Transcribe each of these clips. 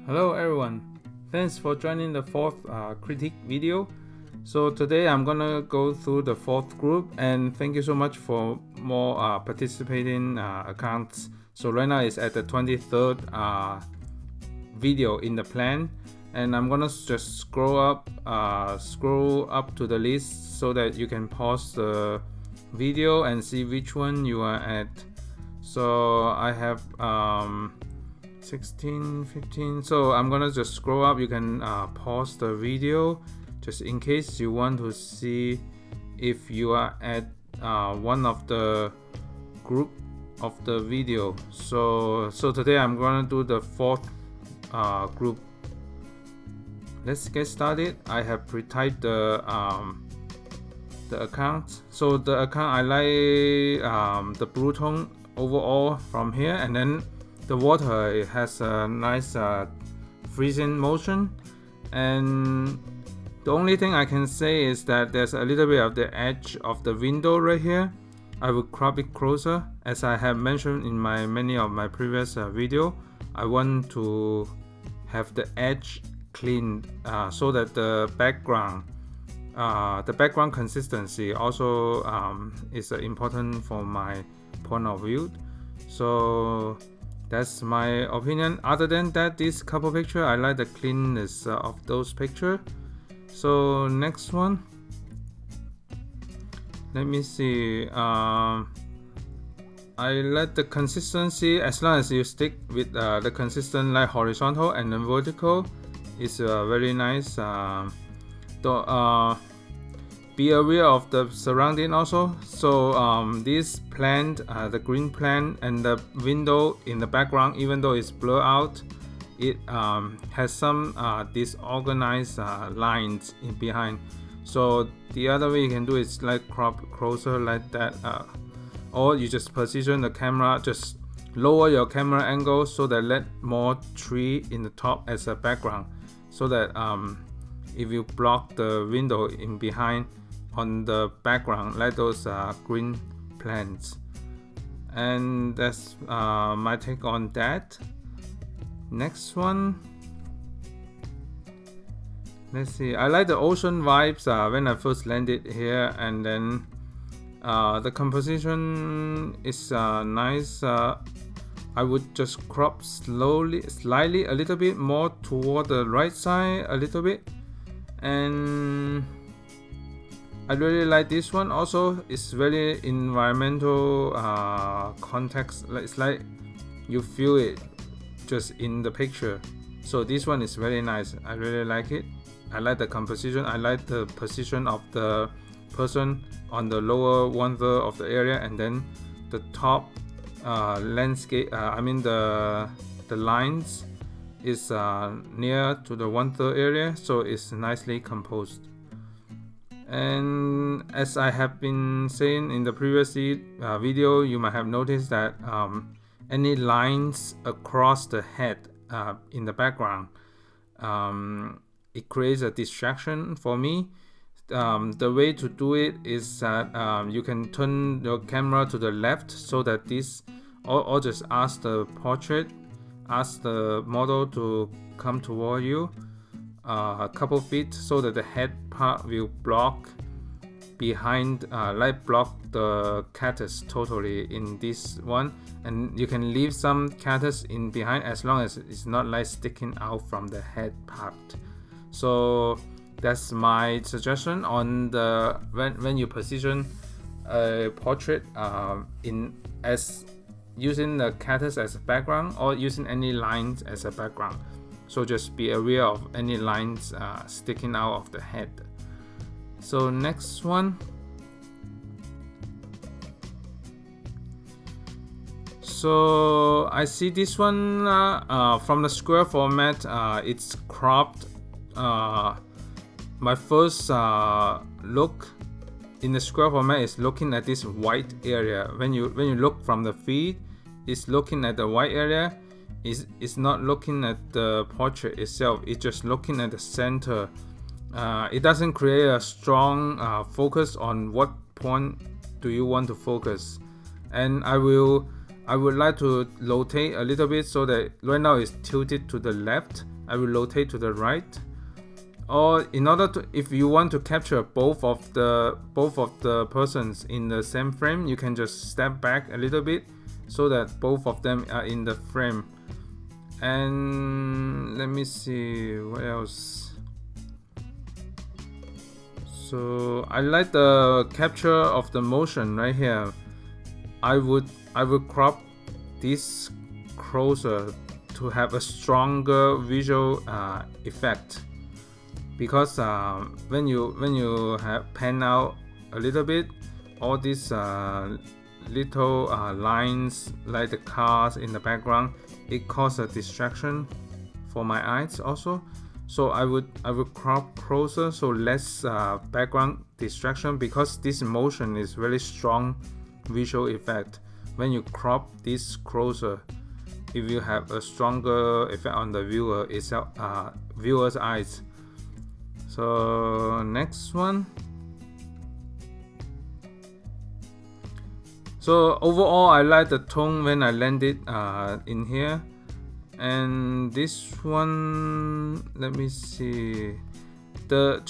Hello everyone, thanks for joining the fourth critique video. So today I'm gonna go through the fourth group, and thank you so much for more participating accounts. So right now it's at the 23rd video in the plan, and I'm gonna just scroll up to the list so that you can pause the video and see which one you are at. So I have 16, 15. So I'm gonna just scroll up. You can pause the video just in case you want to see if you are at one of the group of the video. So today I'm gonna do the fourth group. Let's get started. I have pre-typed the account. So the account, I like the blue tone overall from here, and then the water, it has a nice freezing motion, and the only thing I can say is that there's a little bit of the edge of the window right here. I will crop it closer. As I have mentioned in many of my previous video, I want to have the edge cleaned so that the background consistency also is important for my point of view. So that's my opinion. Other than that, this couple picture, I like the cleanness of those pictures. So next one, let me see. I like the consistency. As long as you stick with the consistent like horizontal and then vertical, it's very nice. Be aware of the surrounding also. So this plant, the green plant, and the window in the background, even though it's blurred out, it has some disorganized lines in behind. So the other way you can do is like crop closer like that, or you just position the camera, just lower your camera angle so that let more tree in the top as a background, so that if you block the window in behind on the background like those green plants. And that's my take on that. Next one, let's see. I like the ocean vibes when I first landed here, and then the composition is nice. I would just crop slightly a little bit more toward the right side a little bit, and I really like this one also. It's very environmental context. It's like you feel it just in the picture. So this one is very nice. I really like it. I like the composition. I like the position of the person on the lower 1/3 of the area, and then the top landscape. I mean the lines is near to the 1/3 area, so it's nicely composed. And as I have been saying in the previous video, you might have noticed that any lines across the head in the background, it creates a distraction for me. The way to do it is that you can turn your camera to the left so that this, or just ask the model to come toward you a couple feet so that the head part will block behind, block the cactus totally in this one, and you can leave some cactus in behind as long as it's not like sticking out from the head part. So that's my suggestion on the when you position a portrait as using the cactus as a background or using any lines as a background. So just be aware of any lines sticking out of the head. So next one. So I see this one from the square format. It's cropped. My first look in the square format is looking at this white area. When you look from the feed, it's looking at the white area. It's not looking at the portrait itself. It's just looking at the center. It doesn't create a strong focus on what point do you want to focus. And I would like to rotate a little bit so that right now it's tilted to the left, I will rotate to the right. Or in order to, if you want to capture both of the persons in the same frame, you can just step back a little bit so that both of them are in the frame. And let me see what else. So I like the capture of the motion right here. I would crop this closer to have a stronger visual effect, because when you have pan out a little bit, all these little lines like the cars in the background, it causes a distraction for my eyes also. So I would crop closer, so less background distraction, because this motion is very strong visual effect. When you crop this closer, if you have a stronger effect on the viewer itself, viewer's eyes. So next one. So overall, I like the tone when I landed in here. And this one, let me see. The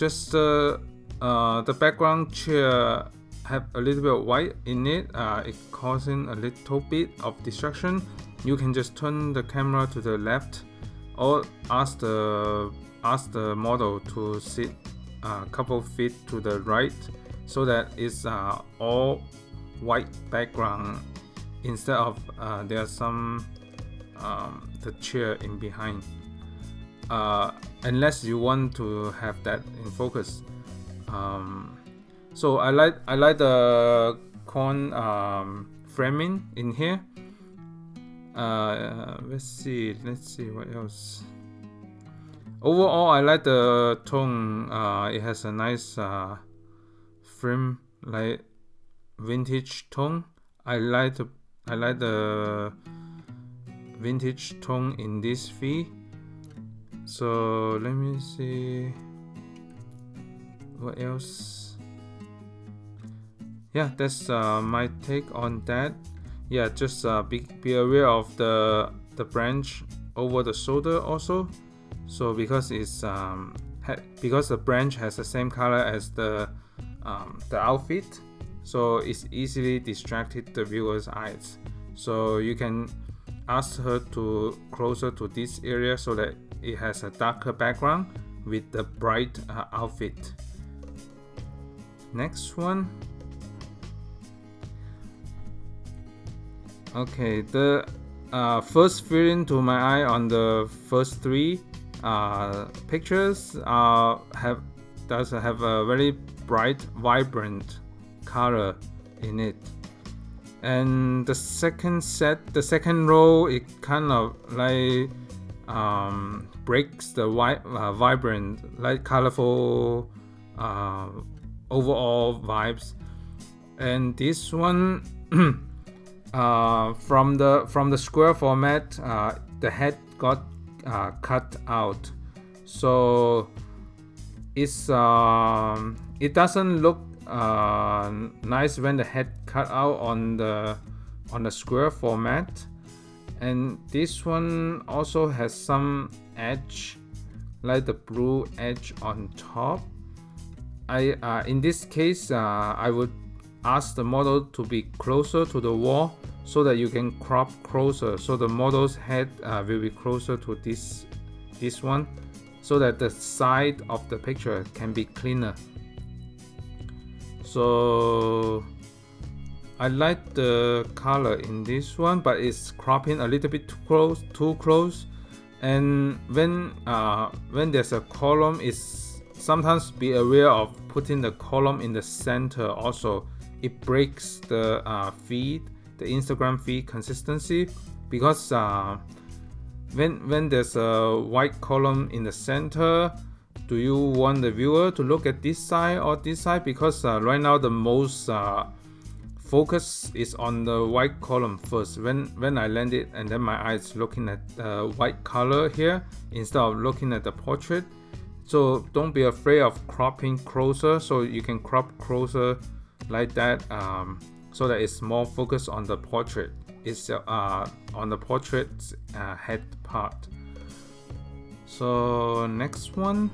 background chair have a little bit of white in it. It causing a little bit of distraction. You can just turn the camera to the left, or ask the model to sit a couple feet to the right, so that it's all white background instead of there's some the chair in behind, unless you want to have that in focus. So I like the cone framing in here. Let's see what else. Overall, I like the tone. It has a nice frame, like vintage tone. I like the vintage tone in this V. So let me see what else. Yeah, that's my take on that. Yeah, just be aware of the branch over the shoulder also. So because it's because the branch has the same color as the outfit, so it's easily distracted the viewer's eyes. So you can ask her to closer to this area so that it has a darker background with the bright outfit. Next one. Okay, the first feeling to my eye on the first three pictures does have a very bright, vibrant color in it. And the second row, it kind of like breaks the vibrant, like colorful overall vibes. And this one, from the square format, the head got cut out, so it's it doesn't look nice when the head cut out on the square format. And this one also has some edge, like the blue edge on top. In this case, I would ask the model to be closer to the wall so that you can crop closer, so the model's head will be closer to this one, so that the side of the picture can be cleaner. So I like the color in this one, but it's cropping a little bit too close. And when there's a column, is sometimes be aware of putting the column in the center also. It breaks the feed, the Instagram feed consistency, because when there's a white column in the center, do you want the viewer to look at this side or this side? Because right now the most focus is on the white column first. When I land it, and then my eyes looking at the white color here instead of looking at the portrait. So don't be afraid of cropping closer. So you can crop closer like that, so that it's more focused on the portrait. It's on the portrait's head part. So next one.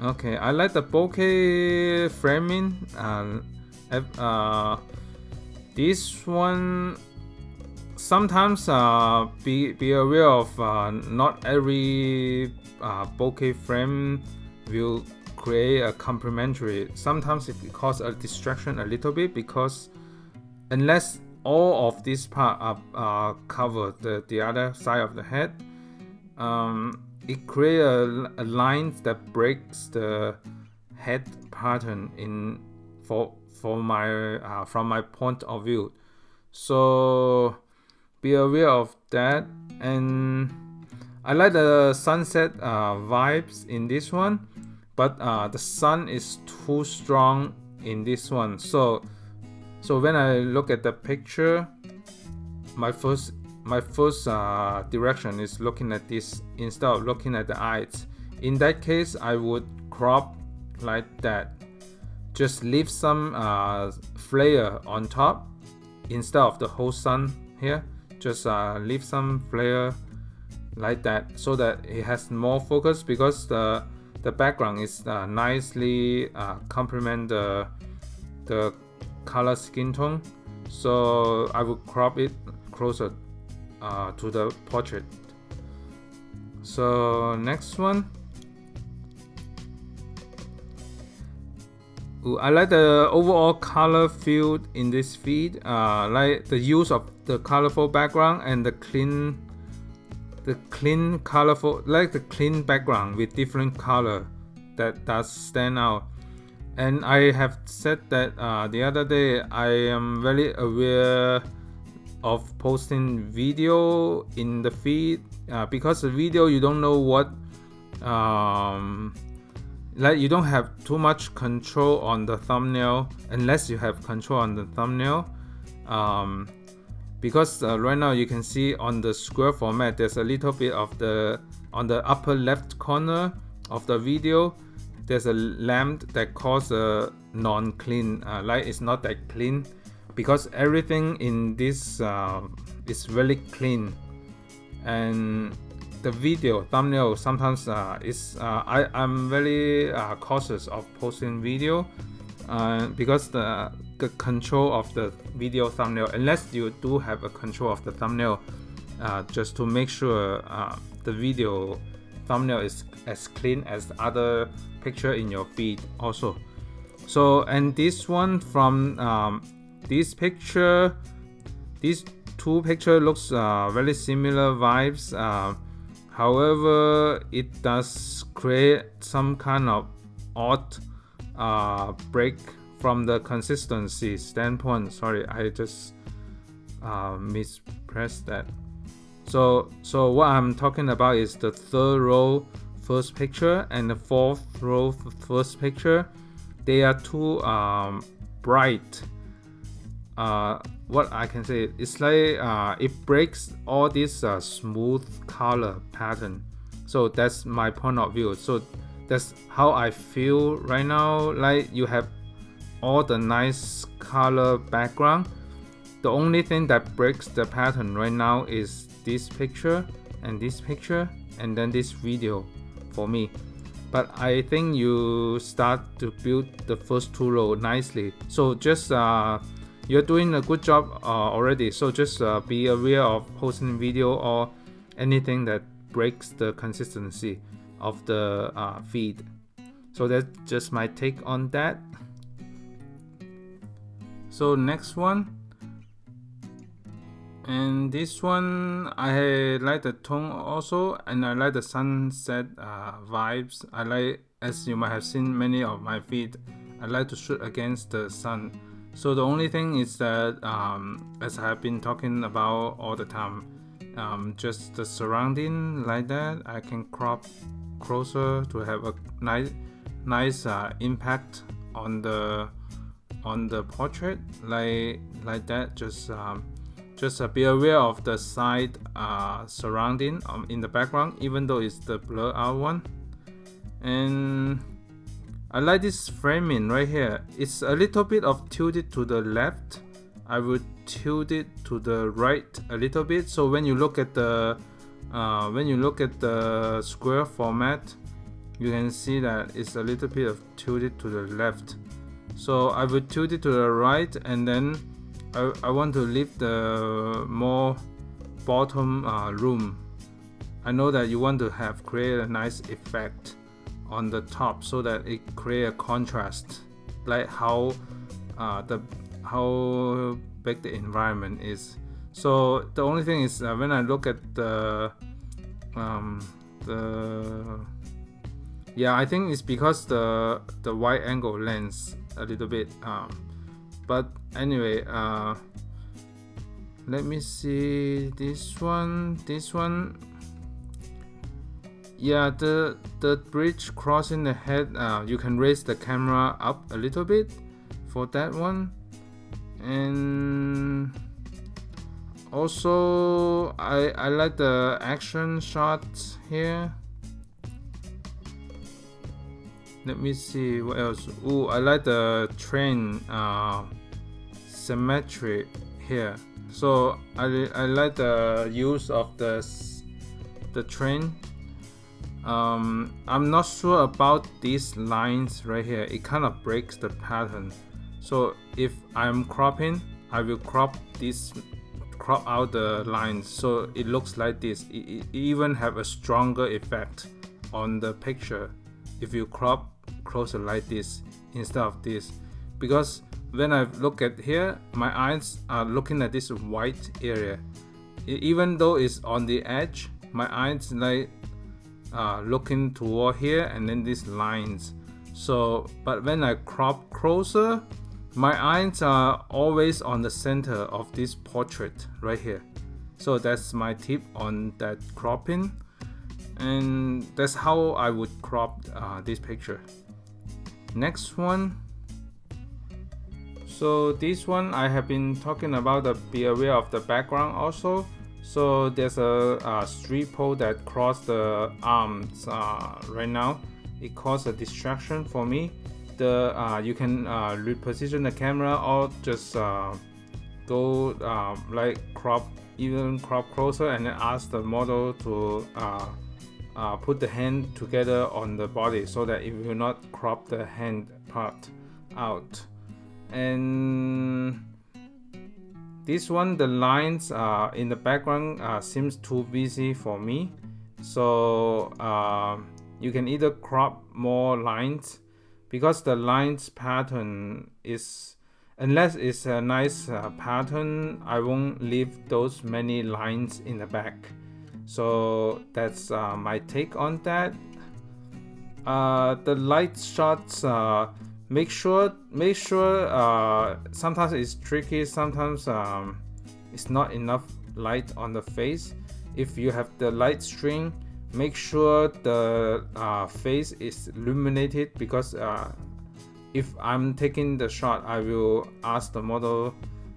Okay, I like the bokeh framing. This one, sometimes be aware of not every bokeh frame will create a complementary. Sometimes it causes a distraction a little bit, because unless all of this part are covered, the other side of the head, it creates a line that breaks the head pattern for my from my point of view. So be aware of that. And I like the sunset vibes in this one, but the sun is too strong in this one. So when I look at the picture, my first direction is looking at this instead of looking at the eyes. In that case, I would crop like that. Just leave some flare on top instead of the whole sun here. Just leave some flare like that, so that it has more focus, because the background is nicely complement the color skin tone. So I will crop it closer to the portrait. So next one. I like the overall color field in this feed. Like the use of the colorful background and the clean colorful, like the clean background with different color that does stand out. And I have said that the other day, I am very aware of posting video in the feed, because the video you don't know what like you don't have too much control on the thumbnail unless you have control on the thumbnail, because right now you can see on the square format there's a little bit of on the upper left corner of the video, there's a lamp that causes a non-clean, like it's not that clean, because everything in this is really clean. And the video thumbnail sometimes I'm very cautious of posting video, because the control of the video thumbnail, unless you do have a control of the thumbnail, just to make sure the video thumbnail is as clean as the other picture in your feed also. So, and this one from this picture, these two pictures looks very similar vibes. However, it does create some kind of odd break from the consistency standpoint. Sorry, I just mispressed that. So what I'm talking about is the third row first picture and the fourth row first picture. They are too bright. What I can say, it's like it breaks all this smooth color pattern. So that's my point of view. So that's how I feel right now. Like you have all the nice color background. The only thing that breaks the pattern right now is this picture and this picture and then this video for me. But I think you start to build the first two rows nicely. So just you're doing a good job already. So just be aware of posting video or anything that breaks the consistency of the feed. So that's just my take on that. So next one, and this one I like the tone also, and I like the sunset vibes. I like, as you might have seen many of my feed, I like to shoot against the sun. So the only thing is that as I've been talking about all the time, just the surrounding like that, I can crop closer to have a nice impact on the portrait, like that. Just be aware of the side surrounding in the background, even though it's the blur out one. And I like this framing right here. It's a little bit of tilted to the left, I would tilt it to the right a little bit. So when you look at the square format, you can see that it's a little bit of tilted to the left. So I would tilt it to the right, and then I want to leave the more bottom room. I know that you want to create a nice effect on the top so that it create a contrast, like how big the environment is. So the only thing is when I look at I think it's because the wide angle lens a little bit, but anyway, let me see this one. Yeah, the bridge crossing the head, you can raise the camera up a little bit for that one. And also I like the action shots here. Let me see what else. Ooh, I like the train symmetry here. So I like the use of the train. I'm not sure about these lines right here. It kind of breaks the pattern. So if I'm cropping, I will crop out the lines so it looks like this. It even have a stronger effect on the picture if you crop closer like this instead of this, because when I look at here, my eyes are looking at this white area. Even though it's on the edge, my eyes like looking toward here and then these lines. So but when I crop closer, my eyes are always on the center of this portrait right here. So that's my tip on that cropping, and that's how I would crop this picture. Next one. So this one I have been talking about be aware of the background also. So there's a street pole that cross the arms right now. It caused a distraction for me. You can reposition the camera or just go like crop closer and then ask the model to put the hand together on the body so that it will not crop the hand part out. And this one, the lines in the background seems too busy for me. So you can either crop more lines, because the lines pattern is, unless it's a nice pattern, I won't leave those many lines in the back. So that's my take on that. The light shots, make sure sometimes it's tricky, sometimes it's not enough light on the face. If you have the light string, make sure the face is illuminated, because if I'm taking the shot, I will ask the model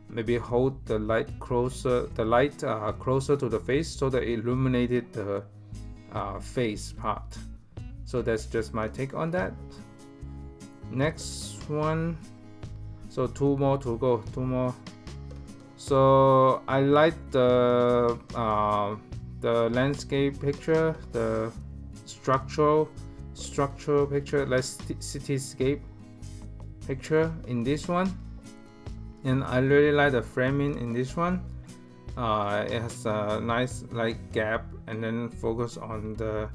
maybe hold the light closer to the face so that it illuminated the face part. So that's just my take on that. Next one. So two more to go. So I like the landscape picture, the structural picture, like cityscape picture in this one, and I really like the framing in this one. It has a nice like gap and then focus on the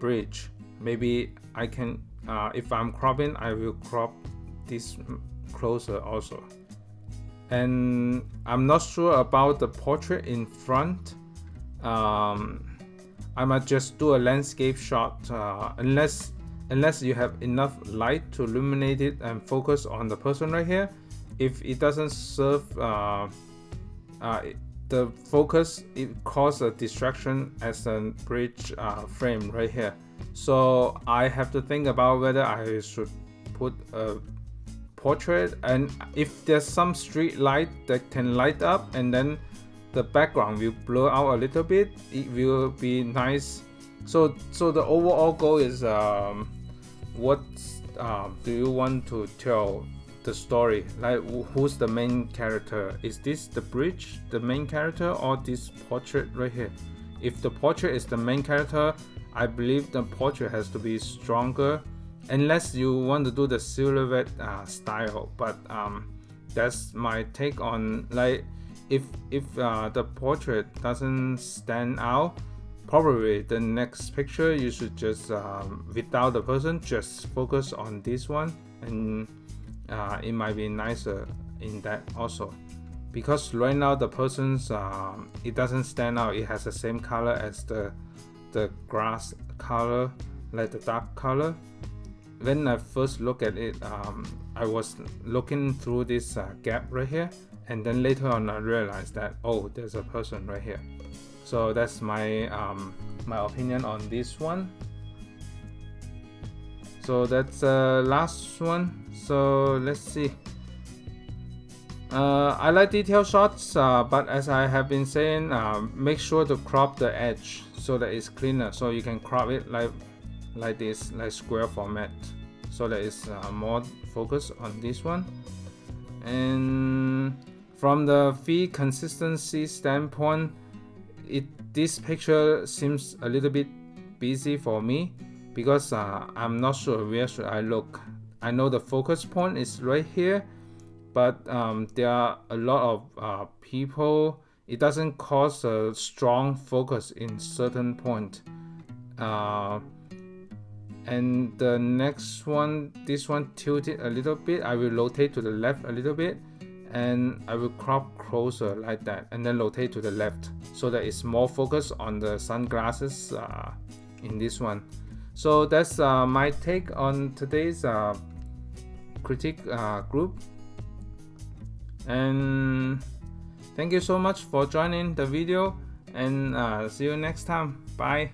bridge. Maybe I can, if I'm cropping, I will crop this closer also. And I'm not sure about the portrait in front. I might just do a landscape shot unless you have enough light to illuminate it and focus on the person right here. If it doesn't serve the focus, it causes a distraction as a bridge frame right here. So I have to think about whether I should put a portrait, and if there's some street light that can light up and then the background will blow out a little bit, it will be nice. So the overall goal is what do you want to tell the story, like who's the main character. Is this the bridge, the main character, or this portrait right here? If the portrait is the main character, I believe the portrait has to be stronger, unless you want to do the silhouette style. But that's my take on, like, if the portrait doesn't stand out, probably the next picture you should just without the person, just focus on this one, and it might be nicer in that also, because right now the person's it doesn't stand out. It has the same color as the grass color, like the dark color. When I first look at it, I was looking through this gap right here, and then later on I realized that, oh, there's a person right here. So that's my my opinion on this one. So that's the last one. So let's see. I like detail shots, but as I have been saying, make sure to crop the edge so that it's cleaner. So you can crop it like this, like square format, so that it's more focused on this one. And from the feed consistency standpoint, this picture seems a little bit busy for me, because I'm not sure where should I look. I know the focus point is right here, but there are a lot of people. It doesn't cause a strong focus in certain point. And the next one, this one tilted a little bit. I will rotate to the left a little bit, and I will crop closer like that, and then rotate to the left so that it's more focused on the sunglasses in this one. So that's my take on today's critique group. And thank you so much for joining the video, and see you next time. Bye.